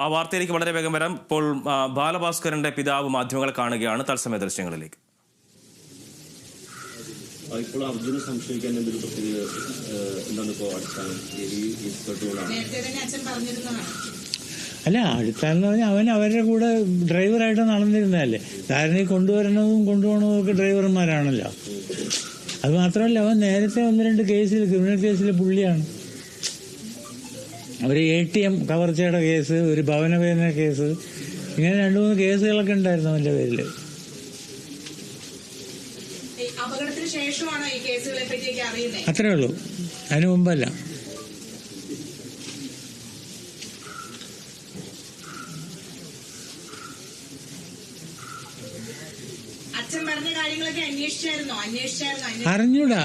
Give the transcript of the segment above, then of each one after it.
ആ വാർത്തയിലേക്ക് വളരെ വേഗം വരാം. ഇപ്പോൾ ബാലഭാസ്കറിന്റെ പിതാവ് മാധ്യമങ്ങളെ കാണുകയാണ്. തത്സമയ ദൃശ്യങ്ങളിലേക്ക്. ഇപ്പോൾ അർജുനെ സംശയിക്കാൻ എന്തൊരു പ്രത്യേക എന്താണ് ഇപ്പോൾ അടിസ്ഥാനം? അല്ല, അടിസ്ഥാനം എന്ന് പറഞ്ഞാൽ അവൻ അവരുടെ കൂടെ ഡ്രൈവറായിട്ട് നടന്നിരുന്നതല്ലേ. ധാരണ കൊണ്ടുവരണതും കൊണ്ടുപോകണതും ഒക്കെ ഡ്രൈവർമാരാണല്ലോ. അത് മാത്രമല്ല, അവൻ നേരത്തെ 1-2 കേസിൽ, ക്രിമിനൽ കേസിൽ പുള്ളിയാണ്. ഒരു ATM കവർച്ചയുടെ കേസ്, ഒരു ഭവനവേദന കേസ്, ഇങ്ങനെ 2-3 കേസുകളൊക്കെ ഉണ്ടായിരുന്നു അവന്റെ പേരിൽ. അത്രേ ഉള്ളൂ, അതിനു മുമ്പല്ല. അറിഞ്ഞൂടാ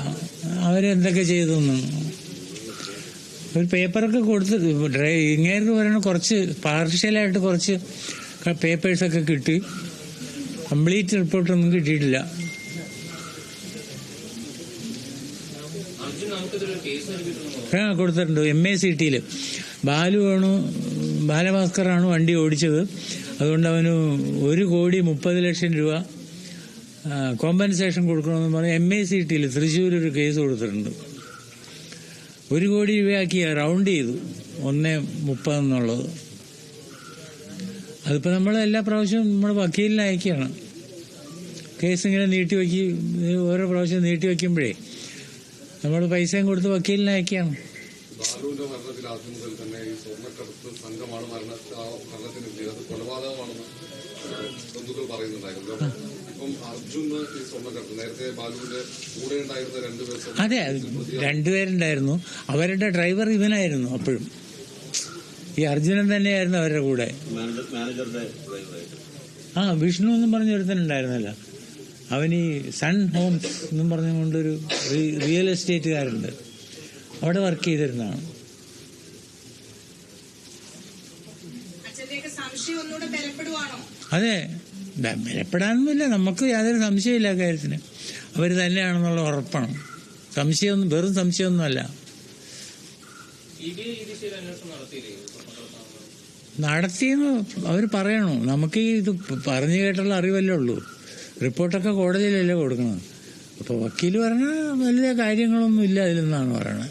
അവരെന്തൊക്കെ ചെയ്തൊന്നും. ഒരു പേപ്പറൊക്കെ കൊടുത്ത് ഇങ്ങേർക്ക് പറയണ കുറച്ച് പാർഷ്യലായിട്ട് കുറച്ച് പേപ്പേഴ്സൊക്കെ കിട്ടി. കംപ്ലീറ്റ് റിപ്പോർട്ടൊന്നും കിട്ടിയിട്ടില്ല. കൊടുത്തിട്ടുണ്ട്. MACT ബാലഭാസ്കറാണ് വണ്ടി ഓടിച്ചത്. അതുകൊണ്ട് അവന് 1,30,00,000 രൂപ കോമ്പൻസേഷൻ കൊടുക്കണമെന്ന് പറഞ്ഞ് MACT തൃശ്ശൂർ ഒരു കേസ് കൊടുത്തിട്ടുണ്ട്. 1 കോടി രൂപയാക്കി റൗണ്ട് ചെയ്തു 1.30 എന്നുള്ളത്. അതിപ്പോൾ നമ്മൾ എല്ലാ പ്രാവശ്യവും നമ്മൾ വക്കീലിനെ അയക്കുകയാണ്. കേസ് ഇങ്ങനെ നീട്ടിവെക്കി, ഓരോ പ്രാവശ്യം നീട്ടിവെക്കുമ്പോഴേ നമ്മൾ പൈസയും കൊടുത്ത് വക്കീലിനെ അയക്കുകയാണ്. അതെ, 2 പേരുണ്ടായിരുന്നു. അവരുടെ ഡ്രൈവർ ഇവനായിരുന്നു. അപ്പോഴും ഈ അർജുനൻ തന്നെയായിരുന്നു അവരുടെ കൂടെ. വിഷ്ണു എന്നും പറഞ്ഞ ഒരുത്തനുണ്ടായിരുന്നല്ലോ. അവന് ഈ സൺ ഹോംസ് എന്നും പറഞ്ഞുകൊണ്ടൊരു റിയൽ എസ്റ്റേറ്റുകാരുണ്ട്, അവിടെ വർക്ക് ചെയ്തിരുന്നതാണ്. അതെ, ബലപ്പെടാനൊന്നുമില്ല, നമുക്ക് യാതൊരു സംശയമില്ല കാര്യത്തിന്. അവർ തന്നെയാണെന്നുള്ള ഉറപ്പാണ്. സംശയമൊന്നും, വെറും സംശയമൊന്നുമല്ല. നടത്തിയെന്ന് അവർ പറയണു. നമുക്ക് ഇത് പറഞ്ഞു കേട്ടുള്ള അറിവല്ലേ ഉള്ളൂ. റിപ്പോർട്ടൊക്കെ കോടതിയിലല്ലേ കൊടുക്കണം. അപ്പോൾ വക്കീൽ പറഞ്ഞാൽ വലിയ കാര്യങ്ങളൊന്നും ഇല്ല അതിലെന്നാണ് പറയണത്.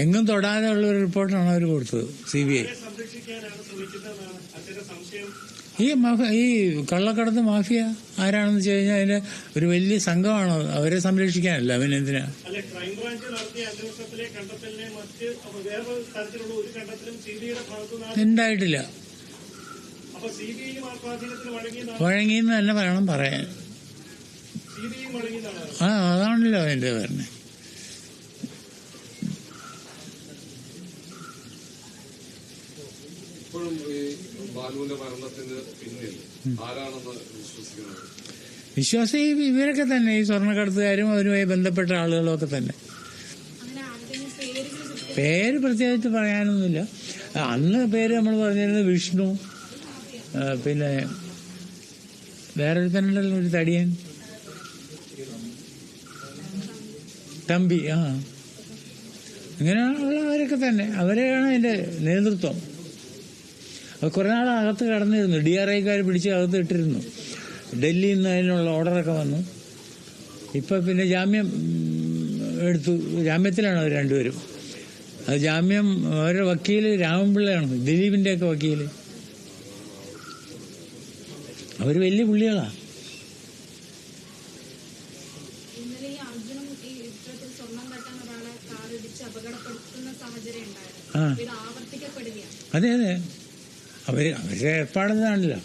എങ്ങും തൊടാതെ ഉള്ള ഒരു റിപ്പോർട്ടാണ് അവർ കൊടുത്തത്. CBI ഈ കള്ളക്കടത്ത് മാഫിയ ആരാണെന്ന് വെച്ച് കഴിഞ്ഞാൽ അതിന്റെ ഒരു വലിയ സംഘമാണ്. അവരെ സംരക്ഷിക്കാനല്ല അവനെന്തിനാ. ഉണ്ടായിട്ടില്ല, വഴങ്ങിയെന്ന് തന്നെ വേണം പറയാൻ. അതാണല്ലോ അതിന്റെ പറഞ്ഞത്. വിശ്വാസം ഇവരൊക്കെ തന്നെ, ഈ സ്വർണ്ണക്കടത്തുകാരും അവരുമായി ബന്ധപ്പെട്ട ആളുകളും ഒക്കെ തന്നെ. പേര് പ്രത്യേകിച്ച് പറയാനൊന്നുമില്ല. അന്ന് പേര് നമ്മൾ പറഞ്ഞിരുന്നത് വിഷ്ണു, പിന്നെ വേറൊരു തന്നെയുണ്ടല്ലോ, ഒരു തടിയൻ തമ്പി. ഇങ്ങനെയുള്ളവരൊക്കെ തന്നെ, അവരെയാണ് അതിന്റെ നേതൃത്വം. അത് കുറെ നാൾ അകത്ത് കടന്നിരുന്നു. DRIക്കാർ പിടിച്ച് അകത്ത് ഇട്ടിരുന്നു. ഡൽഹിയിൽ നിന്ന് അതിനുള്ള ഓർഡറൊക്കെ വന്നു. ഇപ്പൊ പിന്നെ ജാമ്യം എടുത്തു. ജാമ്യത്തിലാണ് അവർ 2 പേരും. അത് ജാമ്യം അവരുടെ വക്കീല് രാമൻപിള്ളയാണ്, ദിലീപിന്റെ ഒക്കെ വക്കീല്. അവര് വലിയ പുള്ളികളാ. അതെ അതെ, അവരുടെ ഏർപ്പാടെന്നാണല്ലോ.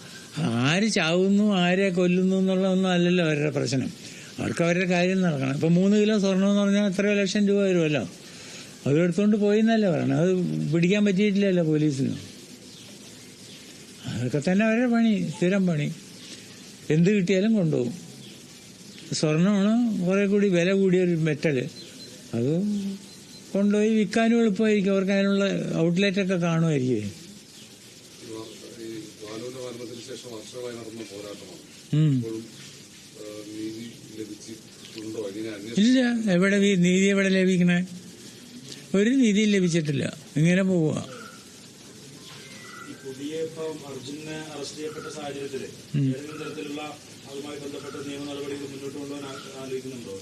ആര് ചാവുന്നു, ആരെ കൊല്ലുന്നു എന്നുള്ളതൊന്നും അല്ലല്ലോ അവരുടെ പ്രശ്നം. അവർക്ക് അവരുടെ കാര്യം നടക്കണം. ഇപ്പൊ 3 കിലോ സ്വർണം എന്ന് പറഞ്ഞാൽ എത്രയോ ലക്ഷം രൂപ വരുമല്ലോ. അത് എടുത്തുകൊണ്ട് പോയിന്നല്ലേ പറയണം. അത് പിടിക്കാൻ പറ്റിയിട്ടില്ലല്ലോ പോലീസിന്. അതൊക്കെ തന്നെ അവരുടെ പണി, സ്ഥിരം പണി. എന്ത് കിട്ടിയാലും കൊണ്ടുപോകും. സ്വർണ്ണമാണ് കുറെ കൂടി വില കൂടിയൊരു മെറ്റല്. അത് കൊണ്ടുപോയി വിൽക്കാനും എളുപ്പമായിരിക്കും. അവർക്ക് അതിനുള്ള ഔട്ട്ലെറ്റൊക്കെ കാണുമായിരിക്കും. ഇല്ല, എവിടെ നീതി എവിടെ ലഭിക്കണേ? ഒരു നീതിയും ലഭിച്ചിട്ടില്ല. ഇങ്ങനെ പോവുക. പുതിയ ഇപ്പം അർജുനെ അറസ്റ്റ് ചെയ്യപ്പെട്ട സാഹചര്യത്തില് ഏതെങ്കിലും തരത്തിലുള്ള അതുമായി ബന്ധപ്പെട്ട നിയമ നടപടികൾ മുന്നോട്ട് കൊണ്ടുപോകാൻ ആലോചിക്കുന്നുണ്ടോ?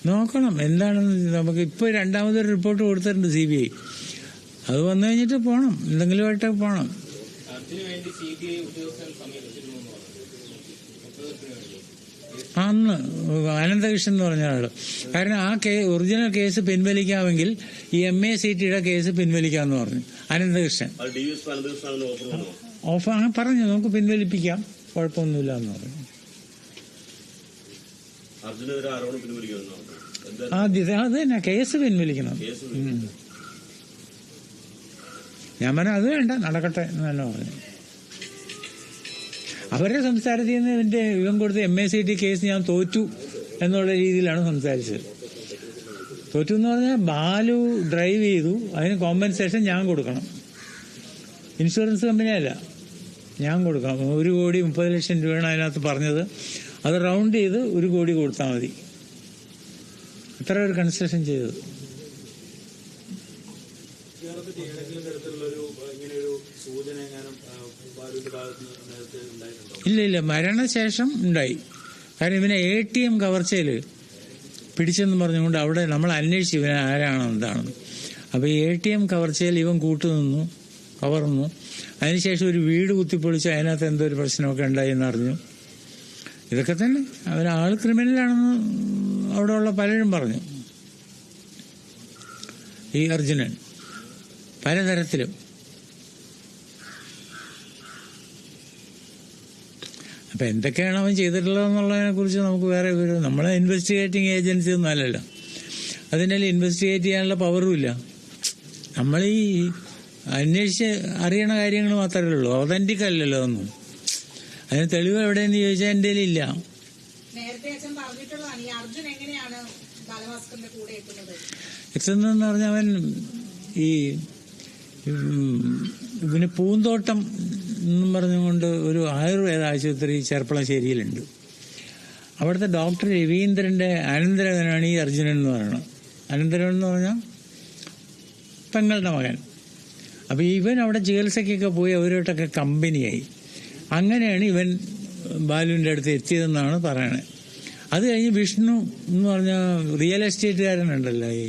നോക്കണം എന്താണെന്ന്. നമുക്ക് ഇപ്പോൾ രണ്ടാമതൊരു റിപ്പോർട്ട് കൊടുത്തിട്ടുണ്ട് CBI. അത് വന്നു കഴിഞ്ഞിട്ട് പോകണം, എന്തെങ്കിലുമായിട്ട് പോകണം. അർജുന് വേണ്ടി CBI ഉദ്യോഗസ്ഥർ സമീപിച്ചിരുന്നു. അന്ന് അനന്തകൃഷ്ണൻ എന്ന് പറഞ്ഞ ആള്. കാരണം ആ ഒറിജിനൽ കേസ് പിൻവലിക്കാമെങ്കിൽ ഈ MACTയുടെ കേസ് പിൻവലിക്കാമെന്ന് പറഞ്ഞു അനന്തകൃഷ്ണൻ. ഓഫ് അങ്ങനെ പറഞ്ഞു, നമുക്ക് പിൻവലിപ്പിക്കാം, കുഴപ്പമൊന്നുമില്ല എന്ന് പറഞ്ഞു. ആദ്യത്തെ അത് തന്നെ കേസ് പിൻവലിക്കണം. ഞാൻ പറഞ്ഞു അത് വേണ്ട, നടക്കട്ടെ എന്ന് തന്നെ പറഞ്ഞു. അവരുടെ സംസാരത്തിൽ നിന്ന് ഇവൻ കൊടുത്ത MACT കേസ് ഞാൻ തോറ്റു എന്നുള്ള രീതിയിലാണ് സംസാരിച്ചത്. തോറ്റു എന്ന് പറഞ്ഞാൽ ബാലു ഡ്രൈവ് ചെയ്തു, അതിന് കോമ്പൻസേഷൻ ഞാൻ കൊടുക്കണം. ഇൻഷുറൻസ് കമ്പനിയല്ല, ഞാൻ കൊടുക്കണം. 1,30,00,000 രൂപയാണ് അതിനകത്ത് പറഞ്ഞത്. അത് റൗണ്ട് ചെയ്ത് 1 കോടി കൊടുത്താൽ മതി. അത്ര ഒരു കൺസെഷൻ ചെയ്തത്. ഇല്ല, മരണശേഷം ഉണ്ടായി. കാരണം ഇവനെ ATM കവർച്ചയിൽ പിടിച്ചെന്ന് പറഞ്ഞുകൊണ്ട് അവിടെ നമ്മൾ അന്വേഷിച്ചു ഇവനെ ആരാണോ എന്താണെന്ന്. അപ്പോൾ ഈ ATM കവർച്ചയിൽ ഇവൻ കൂട്ടുനിന്നു, കവർന്നു. അതിനുശേഷം ഒരു വീട് കുത്തിപ്പൊളിച്ച് അതിനകത്ത് എന്തോ ഒരു പ്രശ്നമൊക്കെ ഉണ്ടായി എന്നറിഞ്ഞു. ഇതൊക്കെ തന്നെ അവനാൾ ക്രിമിനലാണെന്ന് അവിടെയുള്ള പലരും പറഞ്ഞു. ഈ അർജുനൻ പലതരത്തിലും. അപ്പം എന്തൊക്കെയാണ് അവൻ ചെയ്തിട്ടുള്ളതെന്നുള്ളതിനെ കുറിച്ച് നമുക്ക് വേറെ വിവരം. നമ്മളെ ഇൻവെസ്റ്റിഗേറ്റിംഗ് ഏജൻസി ഒന്നും അല്ലല്ലോ, അതിനെ ഇൻവെസ്റ്റിഗേറ്റ് ചെയ്യാനുള്ള പവറും ഇല്ല. നമ്മൾ ഈ അന്വേഷിച്ച് അറിയണ കാര്യങ്ങൾ മാത്രമേ ഉള്ളൂ, ഒതന്റിക് അല്ലല്ലോ ഒന്നും. അതിന് തെളിവ് എവിടെയെന്ന് ചോദിച്ചാൽ എൻ്റെ ഇല്ല. എത്തുന്നതെന്ന് പറഞ്ഞാൽ അവൻ ഈ പിന്നെ പൂന്തോട്ടം എന്നും പറഞ്ഞുകൊണ്ട് ഒരു ആയുർവേദ ആശുപത്രി ചെർപ്പളശ്ശേരിയിലുണ്ട്. അവിടുത്തെ ഡോക്ടർ രവീന്ദ്രന്റെ അനന്തരവനാണ് ഈ അർജുനൻ എന്ന് പറയുന്നത്. അനന്തരവൻ എന്ന് പറഞ്ഞാൽ പെങ്ങളുടെ മകൻ. അപ്പോൾ ഇവൻ അവിടെ ചികിത്സയ്ക്കൊക്കെ പോയി അവരോട്ടൊക്കെ കമ്പനിയായി. അങ്ങനെയാണ് ഇവൻ ബാലുവിൻ്റെ അടുത്ത് എത്തിയതെന്നാണ് പറയണത്. അത് കഴിഞ്ഞ് വിഷ്ണു എന്ന് പറഞ്ഞ റിയൽ എസ്റ്റേറ്റുകാരനുണ്ടല്ലോ, ഈ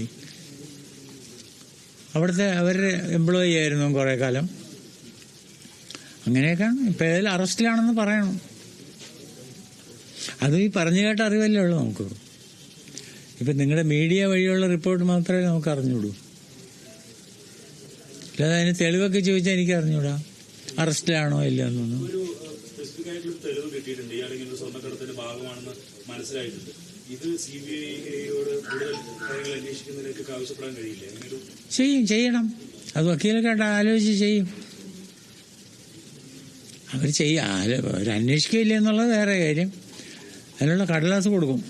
അവിടുത്തെ അവരുടെ എംപ്ലോയി ആയിരുന്നു കുറേ കാലം. അങ്ങനെയൊക്കെയാണ്. ഇപ്പം ഏതായാലും അറസ്റ്റിലാണെന്ന് പറയണം. അത് ഈ പറഞ്ഞു കേട്ട അറിവല്ലേ ഉള്ളൂ നമുക്ക്. ഇപ്പം നിങ്ങളുടെ മീഡിയ വഴിയുള്ള റിപ്പോർട്ട് മാത്രമേ നമുക്ക് അറിഞ്ഞൂടൂ. അല്ലാതെ അതിന് തെളിവൊക്കെ ചോദിച്ചാൽ എനിക്ക് അറിഞ്ഞൂടാ അറസ്റ്റിലാണോ ഇല്ല എന്നൊന്നും. തെളിവ് കിട്ടിയിട്ടുണ്ട്, ഇയാളെങ്കിലും സ്വർണ്ണക്കടത്തിന്റെ ഭാഗമാണെന്ന് മനസ്സിലായിട്ടുണ്ട്. ഇത് CBIയോട് കൂടുതൽ കാര്യങ്ങൾ അന്വേഷിക്കുന്നതിലേക്ക് ആവശ്യപ്പെടാൻ കഴിയില്ലേ? ചെയ്യണം. അത് വക്കീലൊക്കെ ആലോചിച്ച് ചെയ്യും. അവർ അവരന്വേഷിക്കില്ല എന്നുള്ളത് വേറെ കാര്യം. അതിനുള്ള കടലാസ് കൊടുക്കും.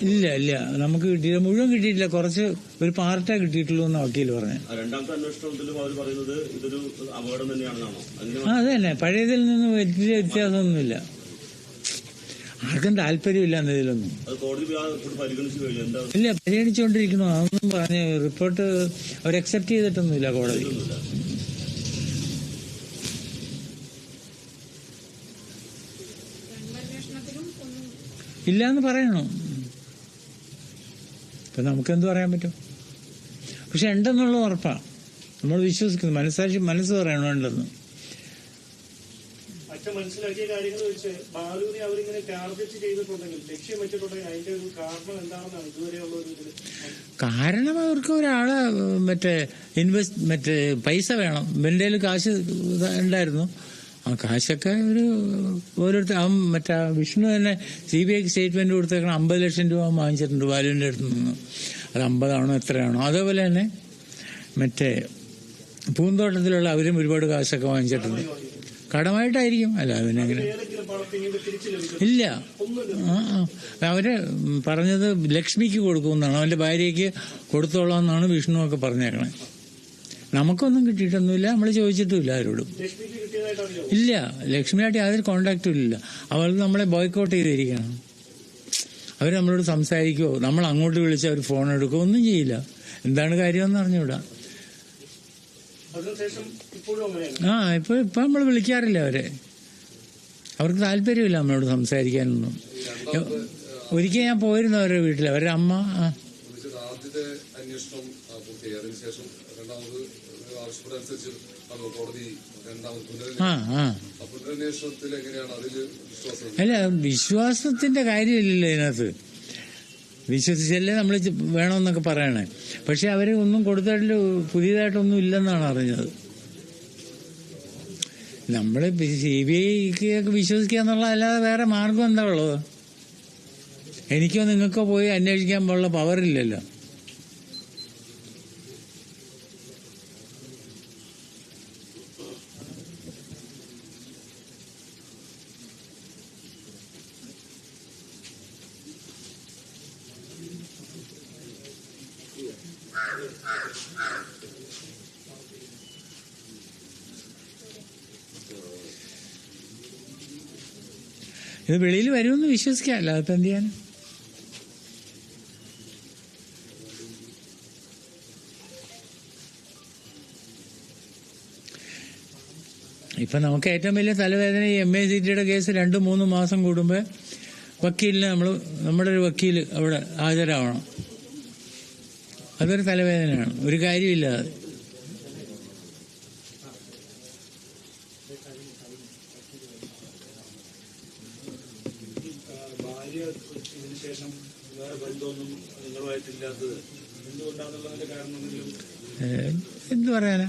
ഇല്ല, നമുക്ക് കിട്ടിയില്ല, മുഴുവൻ കിട്ടിയിട്ടില്ല. കുറച്ച് ഒരു പാർട്ടേ കിട്ടിയിട്ടുള്ളൂ എന്നാണ് വക്കീൽ പറഞ്ഞത്. അത് തന്നെ, പഴയതിൽ നിന്ന് വലിയ വ്യത്യാസമൊന്നുമില്ല. ആർക്കും താല്പര്യമില്ല എന്നതിലൊന്നും. ഇല്ല, പരിഗണിച്ചുകൊണ്ടിരിക്കണോ അതൊന്നും പറഞ്ഞ് റിപ്പോർട്ട് അവർ അക്സെപ്റ്റ് ചെയ്തിട്ടൊന്നുമില്ല കോടതി. ഇല്ലാന്ന് പറയണോ? ഇപ്പം നമുക്കെന്ത് പറയാൻ പറ്റും? പക്ഷെ ഉണ്ടെന്നുള്ള ഉറപ്പാണ് നമ്മൾ വിശ്വസിക്കുന്നത്. മനസ്സ് പറയണോ ഉണ്ടെന്ന്. മനസ്സിലാക്കിയ കാര്യങ്ങൾ വെച്ച് ബാലുവിനെ അവരിങ്ങനെ ടാർഗറ്റ് ചെയ്തിട്ടുണ്ടെങ്കിൽ, ലക്ഷ്യം വെച്ചിട്ടുണ്ടെങ്കിൽ അതിന്റെ ഒരു കാരണം എന്താണെന്നാണ് ഇതുവരെയുള്ള ഒരു ഇതിൽ കാരണം? അവർക്ക് ഒരാളെ മറ്റേ പൈസ വേണം. എൻ്റെ കയ്യിൽ കാശ് ഉണ്ടായിരുന്നു. ആ കാശൊക്കെ ഓരോരുത്തർ മറ്റേ വിഷ്ണു തന്നെ CBIക്ക് സ്റ്റേറ്റ്മെന്റ് കൊടുത്തേക്കണം. 50 ലക്ഷം രൂപ വാങ്ങിച്ചിട്ടുണ്ട് ബാലുവിൻ്റെ അടുത്ത് നിന്ന്. അത് 50 ആണോ എത്രയാണോ? അതേപോലെ തന്നെ മറ്റേ പൂന്തോട്ടത്തിലുള്ള അവരും ഒരുപാട് കാശൊക്കെ വാങ്ങിച്ചിട്ടുണ്ട്. കടമായിട്ടായിരിക്കും, അല്ല അതിനെങ്ങനെ? ഇല്ല, അവര് പറഞ്ഞത് ലക്ഷ്മിക്ക് കൊടുക്കുമെന്നാണ്, അവന്റെ ഭാര്യയ്ക്ക് കൊടുത്തോളാമെന്നാണ് വിഷ്ണു ഒക്കെ പറഞ്ഞേക്കണേ. നമുക്കൊന്നും കിട്ടിയിട്ടൊന്നുമില്ല, നമ്മൾ ചോദിച്ചിട്ടുമില്ല ആരോടും. ഇല്ല, ലക്ഷ്മിയായിട്ട് യാതൊരു കോണ്ടാക്റ്റും ഇല്ല. അവൾ നമ്മളെ ബോയ്ക്കോട്ട് ചെയ്തിരിക്കണം. അവർ നമ്മളോട് സംസാരിക്കുമോ, നമ്മൾ അങ്ങോട്ട് വിളിച്ച് അവർ ഫോൺ എടുക്കുമോ, ഒന്നും ചെയ്യില്ല. എന്താണ് കാര്യമെന്ന് അറിഞ്ഞൂടാ. ഇപ്പൊ നമ്മൾ വിളിക്കാറില്ല അവരെ. അവർക്ക് താല്പര്യമില്ല നമ്മളോട് സംസാരിക്കാനൊന്നും. ഒരിക്കൽ ഞാൻ പോയിരുന്നു അവരുടെ വീട്ടിൽ, അവരുടെ അമ്മ ആദ്യത്തെ അന്വേഷണം പൂർത്തിയായതിനു ശേഷം രണ്ടാമത് ആവശ്യപ്പെട്ടനുസരിച്ച് കോടതി പുനരന്വേഷണത്തിൽ എങ്ങനെയാണ് അതിൽ വിശ്വാസം? അല്ല, വിശ്വാസത്തിന്റെ കാര്യമില്ലല്ലോ ഇതിനകത്ത്. വിശ്വസിച്ചല്ലേ നമ്മൾ വേണമെന്നൊക്കെ പറയണേ. പക്ഷെ അവര് ഒന്നും കൊടുത്തിട്ട് പുതിയതായിട്ടൊന്നും ഇല്ലെന്നാണ് അറിഞ്ഞത്. നമ്മള് CBI വിശ്വസിക്കുക എന്നുള്ള അല്ലാതെ വേറെ മാർഗം എന്താ ഉള്ളത്? എനിക്കോ നിങ്ങൾക്കോ പോയി അന്വേഷിക്കാൻ പോലുള്ള പവറില്ലല്ലോ. ഇത് വെളിയിൽ വരുമെന്ന് വിശ്വസിക്കാം, അല്ലാതെ എന്ത് ചെയ്യാൻ? ഇപ്പൊ നമുക്ക് ഏറ്റവും വലിയ തലവേദന ഈ MACTയുടെ കേസ് 2-3 മാസം കൂടുമ്പോൾ വക്കീലിന് നമ്മുടെ ഒരു വക്കീല് അവിടെ ഹാജരാവണം. അതൊരു തലവേദനയാണ്, ഒരു കാര്യമില്ലാതെ. എന്ത് പറയാനാ?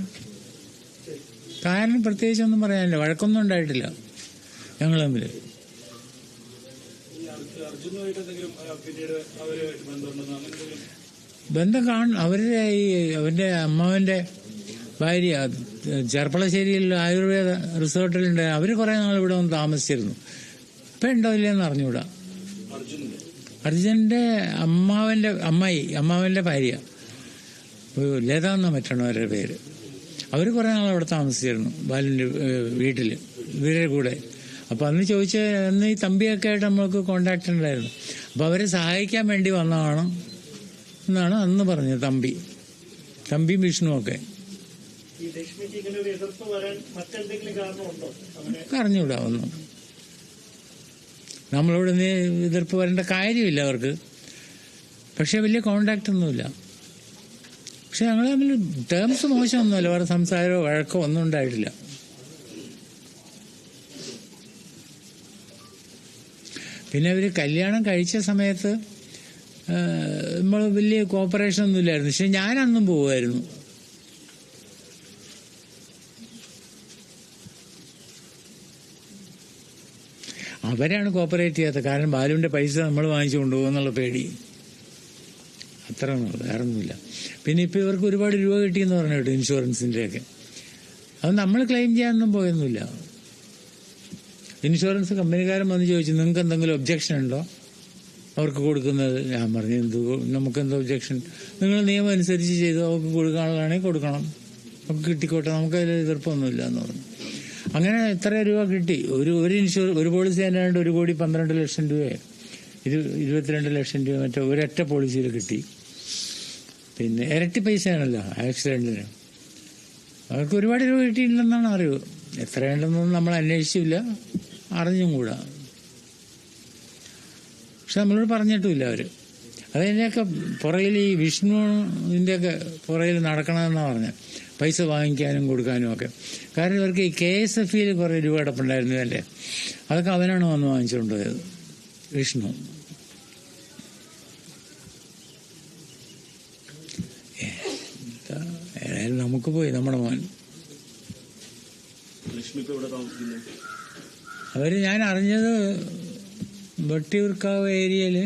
കാരണം പ്രത്യേകിച്ചൊന്നും പറയാനില്ല. വഴക്കൊന്നും ഉണ്ടായിട്ടില്ല ഞങ്ങൾ തമ്മിൽ. ബന്ധം അവരുടെ അമ്മാവന്റെ ഭാര്യ ചെർപ്പളശ്ശേരിയിൽ ആയുർവേദ റിസോർട്ടിലുണ്ട്. അവര് കുറെ നാൾ ഇവിടെ വന്ന് താമസിച്ചിരുന്നു. ഇപ്പൊ ഉണ്ടോ ഇല്ലെന്ന് അറിഞ്ഞൂടാ. അർജുനന്റെ അമ്മാവന്റെ ഭാര്യ ലത എന്നാ മറ്റാണ് അവരുടെ പേര്. അവർ കുറെ നാൾ അവിടെ താമസിച്ചിരുന്നു ബാലുവിന്റെ വീട്ടില് ഇവരുടെ കൂടെ. അപ്പൊ അന്ന് അന്ന് ഈ തമ്പിയൊക്കെ ആയിട്ട് നമ്മൾക്ക് കോണ്ടാക്ട് ഉണ്ടായിരുന്നു. അപ്പൊ അവരെ സഹായിക്കാൻ വേണ്ടി വന്നതാണ് എന്നാണ് അന്ന് പറഞ്ഞത് തമ്പി വിഷ്ണുവൊക്കെ. അറിഞ്ഞൂടാ ഒന്നും. നമ്മളോട് എതിർപ്പ് വരേണ്ട കാര്യമില്ല അവർക്ക്. പക്ഷെ വലിയ കോണ്ടാക്ട് ഒന്നുമില്ല. പക്ഷെ ഞങ്ങൾ തമ്മിൽ ടേംസ് മോശമൊന്നുമല്ല. വേറെ സംസാരമോ വഴക്കോ ഒന്നും ഉണ്ടായിട്ടില്ല. പിന്നെ അവർ കല്യാണം കഴിച്ച സമയത്ത് നമ്മൾ വലിയ കോപ്പറേഷൻ ഒന്നും ഇല്ലായിരുന്നു. പക്ഷെ ഞാനന്നും പോവുമായിരുന്നു. അവരാണ് കോപ്പറേറ്റ് ചെയ്യാത്തത്. കാരണം ബാലുവിന്റെ പൈസ നമ്മൾ വാങ്ങിച്ചു കൊണ്ടുപോകുന്നുള്ള പേടി. അത്ര വേറൊന്നുമില്ല. പിന്നെ ഇപ്പൊ ഇവർക്ക് ഒരുപാട് രൂപ കിട്ടിയെന്ന് പറഞ്ഞു കേട്ടോ, ഇൻഷുറൻസിന്റെയൊക്കെ. അത് നമ്മൾ ക്ലെയിം ചെയ്യാനൊന്നും പോയൊന്നുമില്ല. ഇൻഷുറൻസ് കമ്പനിക്കാരൻ വന്ന് ചോദിച്ചു, നിങ്ങൾക്ക് എന്തെങ്കിലും ഒബ്ജക്ഷൻ ഉണ്ടോ അവർക്ക് കൊടുക്കുന്നത്? ഞാൻ പറഞ്ഞു, നമുക്കെന്തോ ഒബ്ജക്ഷൻ? നിങ്ങൾ നിയമം അനുസരിച്ച് ചെയ്തു, അവർക്ക് കൊടുക്കാനുള്ളതാണെങ്കിൽ കൊടുക്കണം, നമുക്ക് കിട്ടിക്കോട്ടെ, നമുക്കതിൽ എതിർപ്പൊന്നുമില്ല എന്ന് പറഞ്ഞു. അങ്ങനെ എത്ര രൂപ കിട്ടി? ഒരു പോളിസി തന്നെയാണ്ട് 1,12,00,000 രൂപയെ 22 ലക്ഷം രൂപ മറ്റേ ഒരൊറ്റ പോളിസിയിൽ കിട്ടി. പിന്നെ ഇരട്ടി പൈസയാണല്ലോ ആക്സിഡന്റിന്. അവർക്ക് ഒരുപാട് രൂപ കിട്ടിയിട്ടില്ലെന്നാണ് അറിവ്. എത്രയുണ്ടെന്നൊന്നും നമ്മൾ അന്വേഷിച്ചില്ല, അറിഞ്ഞും കൂടാ. പക്ഷെ നമ്മളോട് പറഞ്ഞിട്ടുമില്ല അവര്. അതിൻ്റെയൊക്കെ പുറകിൽ ഈ വിഷ്ണുവിൻ്റെയൊക്കെ പുറകിൽ നടക്കണമെന്നാണ് പറഞ്ഞത്, പൈസ വാങ്ങിക്കാനും കൊടുക്കാനും ഒക്കെ. കാരണം ഇവർക്ക് ഈ KSF-യിൽ കുറേ രൂപ അടപ്പുണ്ടായിരുന്നു അല്ലേ, അതൊക്കെ അവനാണ് വന്ന് വാങ്ങിച്ചുകൊണ്ട് പോയത്, വിഷ്ണു. ഏതായാലും നമുക്ക് പോയി നമ്മുടെ മോൻ. ഞാൻ അറിഞ്ഞത് വെട്ടിയൂർക്കാവ് ഏരിയയില്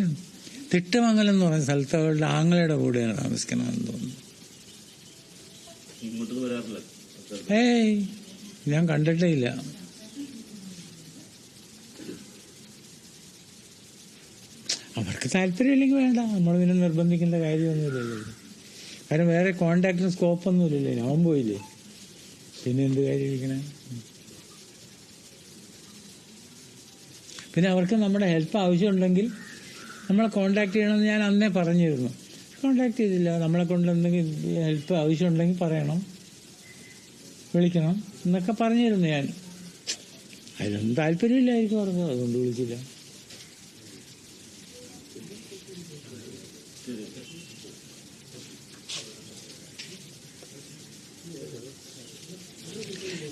തിട്ടുമംഗലം എന്ന് പറഞ്ഞ സ്ഥലത്ത് അവളുടെ ആങ്ങളയുടെ കൂടെയാണ് താമസിക്കണമെന്ന് തോന്നുന്നു. ഏയ് ഞാൻ കണ്ടിട്ടേ ഇല്ല. അവർക്ക് താല്പര്യമില്ലെങ്കിൽ വേണ്ട, നമ്മൾ പിന്നെ നിർബന്ധിക്കേണ്ട കാര്യമൊന്നുമില്ലല്ലോ. കാരണം വേറെ കോണ്ടാക്ടിന് സ്കോപ്പൊന്നുമില്ലല്ലേ, ഞാൻ പോയില്ലേ, പിന്നെ എന്ത് കാര്യം ഇരിക്കണേ? പിന്നെ അവർക്ക് നമ്മുടെ ഹെൽപ്പ് ആവശ്യമുണ്ടെങ്കിൽ നമ്മളെ കോണ്ടാക്ട് ചെയ്യണമെന്ന് ഞാൻ അന്നേ പറഞ്ഞിരുന്നു. കോണ്ടാക്ട് ചെയ്തില്ല. നമ്മളെ കൊണ്ട് എന്തെങ്കിലും ഹെൽപ്പ് ആവശ്യമുണ്ടെങ്കിൽ പറയണം, വിളിക്കണം എന്നൊക്കെ പറഞ്ഞിരുന്നു ഞാൻ. അതിനൊന്നും താല്പര്യമില്ലായിരിക്കും അവർക്ക്, അതുകൊണ്ട് വിളിച്ചില്ല.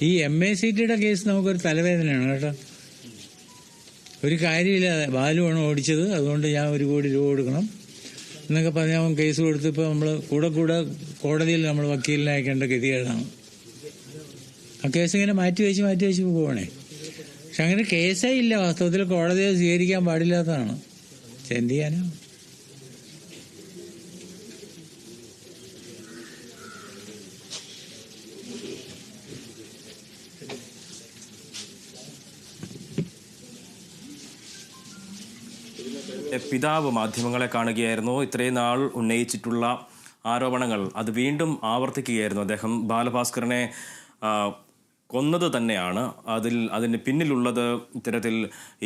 ഈ MACTയുടെ കേസ് നമുക്കൊരു തലവേദനയാണ് കേട്ടോ. ഒരു കാര്യമില്ലാതെ ബാലുവാണ് ഓടിച്ചത്, അതുകൊണ്ട് ഞാൻ 1 കോടി രൂപ കൊടുക്കണം എന്നൊക്കെ പറഞ്ഞ് അവൻ കേസ് കൊടുത്തപ്പോൾ നമ്മൾ കൂടെ കോടതിയിൽ നമ്മൾ വക്കീലിനെ അയക്കേണ്ട ഗതികേടാണ്. ആ കേസ് ഇങ്ങനെ മാറ്റി വെച്ച് പോകണേ. പക്ഷെ അങ്ങനെ കേസേ ഇല്ല. വാസ്തവത്തിൽ കോടതിയെ സ്വീകരിക്കാൻ പാടില്ലാത്തതാണ്. പക്ഷെ എന്ത് ചെയ്യാനാ? പിതാവ് മാധ്യമങ്ങളെ കാണുകയായിരുന്നു. ഇത്രയും നാൾ ഉന്നയിച്ചിട്ടുള്ള ആരോപണങ്ങൾ അത് വീണ്ടും ആവർത്തിക്കുകയായിരുന്നു. അദ്ദേഹം ബാലഭാസ്കറിനെ കൊന്നത് തന്നെയാണ്. അതിന് പിന്നിലുള്ളത് ഇത്തരത്തിൽ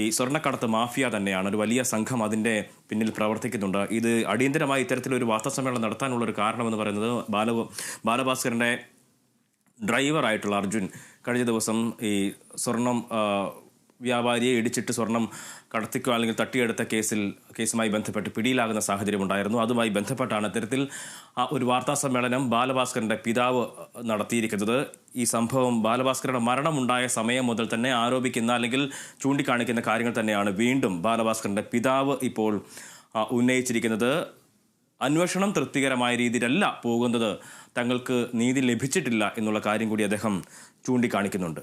ഈ സ്വർണ്ണക്കടത്ത് മാഫിയ തന്നെയാണ്. ഒരു വലിയ സംഘം അതിൻ്റെ പിന്നിൽ പ്രവർത്തിക്കുന്നുണ്ട്. ഇത് അടിയന്തരമായി ഇത്തരത്തിലൊരു വാർത്താസമ്മേളനം നടത്താനുള്ളൊരു കാരണമെന്ന് പറയുന്നത് ബാലഭാസ്കറിൻ്റെ ഡ്രൈവറായിട്ടുള്ള അർജുൻ കഴിഞ്ഞ ദിവസം ഈ സ്വർണം വ്യാപാരിയെ ഇടിച്ചിട്ട് സ്വർണം കടത്തിക്കുക അല്ലെങ്കിൽ തട്ടിയെടുത്ത കേസുമായി ബന്ധപ്പെട്ട് പിടിയിലാകുന്ന സാഹചര്യമുണ്ടായിരുന്നു. അതുമായി ബന്ധപ്പെട്ടാണ് ഇത്തരത്തിൽ ഒരു വാർത്താ സമ്മേളനം ബാലഭാസ്കറിന്റെ പിതാവ് നടത്തിയിരിക്കുന്നത്. ഈ സംഭവം ബാലഭാസ്കറുടെ മരണമുണ്ടായ സമയം മുതൽ തന്നെ ആരോപിക്കുന്ന അല്ലെങ്കിൽ ചൂണ്ടിക്കാണിക്കുന്ന കാര്യങ്ങൾ തന്നെയാണ് വീണ്ടും ബാലഭാസ്കറിന്റെ പിതാവ് ഇപ്പോൾ ഉന്നയിച്ചിരിക്കുന്നത്. അന്വേഷണം തൃപ്തികരമായ രീതിയിലല്ല പോകുന്നത്, തങ്ങൾക്ക് നീതി ലഭിച്ചിട്ടില്ല എന്നുള്ള കാര്യം കൂടി അദ്ദേഹം ചൂണ്ടിക്കാണിക്കുന്നുണ്ട്.